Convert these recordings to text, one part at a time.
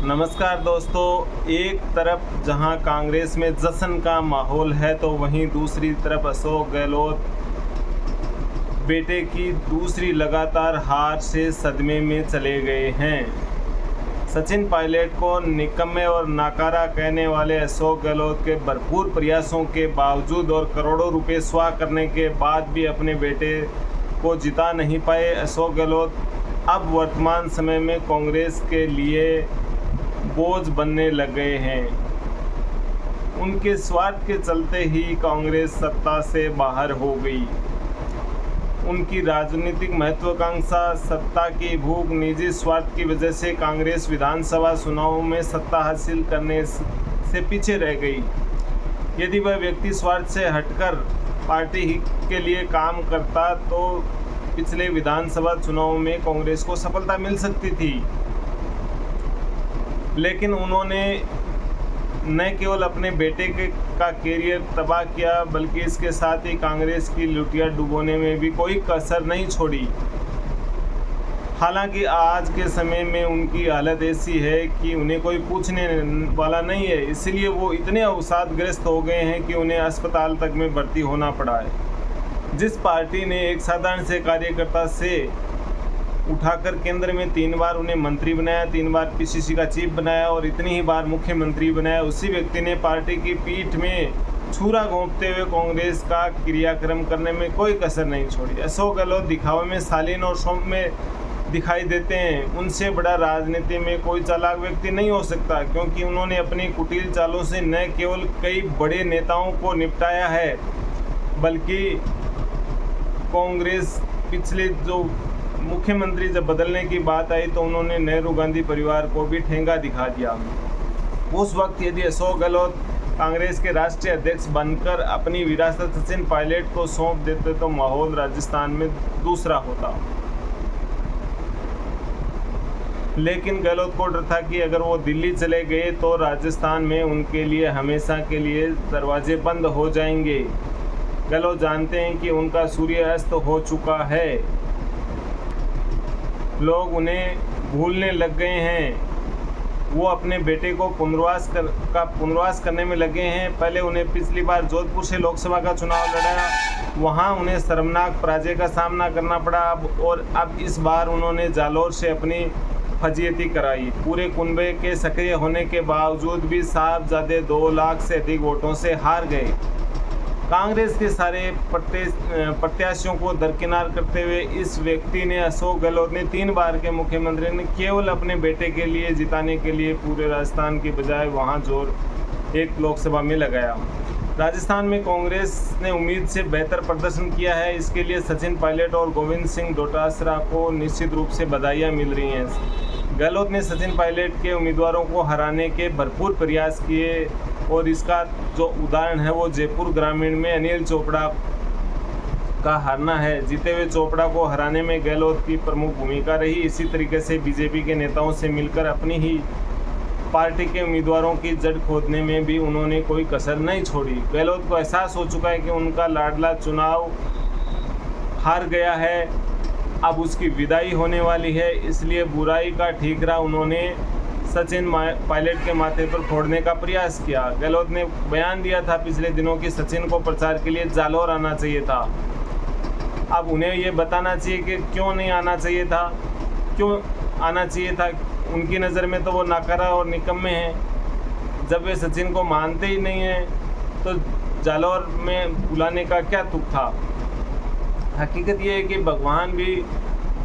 नमस्कार दोस्तों। एक तरफ जहां कांग्रेस में जश्न का माहौल है तो वहीं दूसरी तरफ अशोक गहलोत बेटे की दूसरी लगातार हार से सदमे में चले गए हैं। सचिन पायलट को निकम्मे और नाकारा कहने वाले अशोक गहलोत के भरपूर प्रयासों के बावजूद और करोड़ों रुपए स्वाह करने के बाद भी अपने बेटे को जिता नहीं पाए अशोक गहलोत अब वर्तमान समय में कांग्रेस के लिए बोझ बनने लग गए हैं। उनके स्वार्थ के चलते ही कांग्रेस सत्ता से बाहर हो गई। उनकी राजनीतिक महत्वाकांक्षा, सत्ता की भूख, निजी स्वार्थ की वजह से कांग्रेस विधानसभा चुनावों में सत्ता हासिल करने से पीछे रह गई। यदि वह व्यक्ति स्वार्थ से हटकर पार्टी के लिए काम करता तो पिछले विधानसभा चुनावों में कांग्रेस को सफलता मिल सकती थी, लेकिन उन्होंने न केवल अपने बेटे का कैरियर तबाह किया बल्कि इसके साथ ही कांग्रेस की लुटिया डुबोने में भी कोई कसर नहीं छोड़ी। हालांकि आज के समय में उनकी हालत ऐसी है कि उन्हें कोई पूछने वाला नहीं है, इसलिए वो इतने अवसादग्रस्त हो गए हैं कि उन्हें अस्पताल तक में भर्ती होना पड़ा है। जिस पार्टी ने एक साधारण से कार्यकर्ता से उठाकर केंद्र में 3 बार उन्हें मंत्री बनाया, 3 बार पीसीसी का चीफ बनाया और इतनी ही बार मुख्यमंत्री बनाया, उसी व्यक्ति ने पार्टी की पीठ में छुरा घोंपते हुए कांग्रेस का क्रियाक्रम करने में कोई कसर नहीं छोड़ी। अशोक गहलोत दिखावे में शालीन और सौम्य दिखाई देते हैं। उनसे बड़ा राजनीति में कोई चालाक व्यक्ति नहीं हो सकता, क्योंकि उन्होंने अपनी कुटिल चालों से न केवल कई बड़े नेताओं को निपटाया है बल्कि कांग्रेस पिछले जो मुख्यमंत्री जब बदलने की बात आई तो उन्होंने नेहरू गांधी परिवार को भी ठेंगा दिखा दिया। उस वक्त यदि अशोक गहलोत कांग्रेस के राष्ट्रीय अध्यक्ष बनकर अपनी विरासत सचिन पायलट को सौंप देते तो माहौल राजस्थान में दूसरा होता। लेकिन गहलोत को डर था कि अगर वो दिल्ली चले गए तो राजस्थान में उनके लिए हमेशा के लिए दरवाजे बंद हो जाएंगे। गहलोत जानते हैं कि उनका सूर्यास्त हो चुका है, लोग उन्हें भूलने लग गए हैं। वो अपने बेटे को पुनर्वास करने में लगे हैं। पहले उन्हें पिछली बार जोधपुर से लोकसभा का चुनाव लड़ाया, वहाँ उन्हें शर्मनाक पराजय का सामना करना पड़ा। अब इस बार उन्होंने जालौर से अपनी फजीयती कराई। पूरे कुनबे के सक्रिय होने के बावजूद भी साहबजादे 2 लाख से अधिक वोटों से हार गए। कांग्रेस के सारे प्रत्याशियों को दरकिनार करते हुए इस व्यक्ति ने, अशोक गहलोत ने, 3 बार के मुख्यमंत्री ने केवल अपने बेटे के लिए जिताने के लिए पूरे राजस्थान की बजाय वहां जोर एक लोकसभा में लगाया। राजस्थान में कांग्रेस ने उम्मीद से बेहतर प्रदर्शन किया है। इसके लिए सचिन पायलट और गोविंद सिंह डोटासरा को निश्चित रूप से बधाइयाँ मिल रही हैं। गहलोत ने सचिन पायलट के उम्मीदवारों को हराने के भरपूर प्रयास किए और इसका जो उदाहरण है वो जयपुर ग्रामीण में अनिल चोपड़ा का हारना है। जीते हुए चोपड़ा को हराने में गहलोत की प्रमुख भूमिका रही। इसी तरीके से बीजेपी के नेताओं से मिलकर अपनी ही पार्टी के उम्मीदवारों की जड़ खोदने में भी उन्होंने कोई कसर नहीं छोड़ी। गहलोत को एहसास हो चुका है कि उनका लाडला चुनाव हार गया है, अब उसकी विदाई होने वाली है, इसलिए बुराई का ठीकरा उन्होंने सचिन पायलट के माथे पर फोड़ने का प्रयास किया। गहलोत ने बयान दिया था पिछले दिनों कि सचिन को प्रचार के लिए जालौर आना चाहिए था। अब उन्हें ये बताना चाहिए कि क्यों नहीं आना चाहिए था, क्यों आना चाहिए था। उनकी नज़र में तो वो नाकारा और निकम्मे हैं। जब वे सचिन को मानते ही नहीं हैं तो जालौर में बुलाने का क्या तुक था। हकीकत ये है कि भगवान भी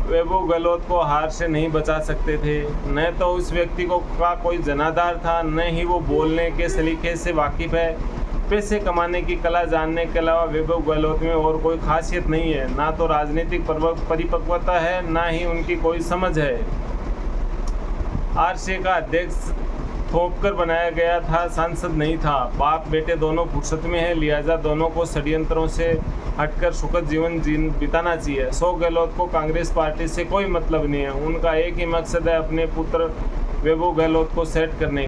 वैभव गहलोत को हार से नहीं बचा सकते थे। न तो उस व्यक्ति का कोई जनाधार था, न ही वो बोलने के सलीके से वाकिफ़ है। पैसे कमाने की कला जानने के अलावा वैभव गहलोत में और कोई खासियत नहीं है। ना तो राजनीतिक परिपक्वता है, ना ही उनकी कोई समझ है। आरसीए का अध्यक्ष थोपकर बनाया गया था, सांसद नहीं था। बाप बेटे दोनों फुर्सत में हैं, लिहाजा दोनों को षड्यंत्रों से हटकर सुखद जीवन बिताना चाहिए। अशोक गहलोत को कांग्रेस पार्टी से कोई मतलब नहीं है। उनका एक ही मकसद है, अपने पुत्र वैभव गहलोत को सेट करने।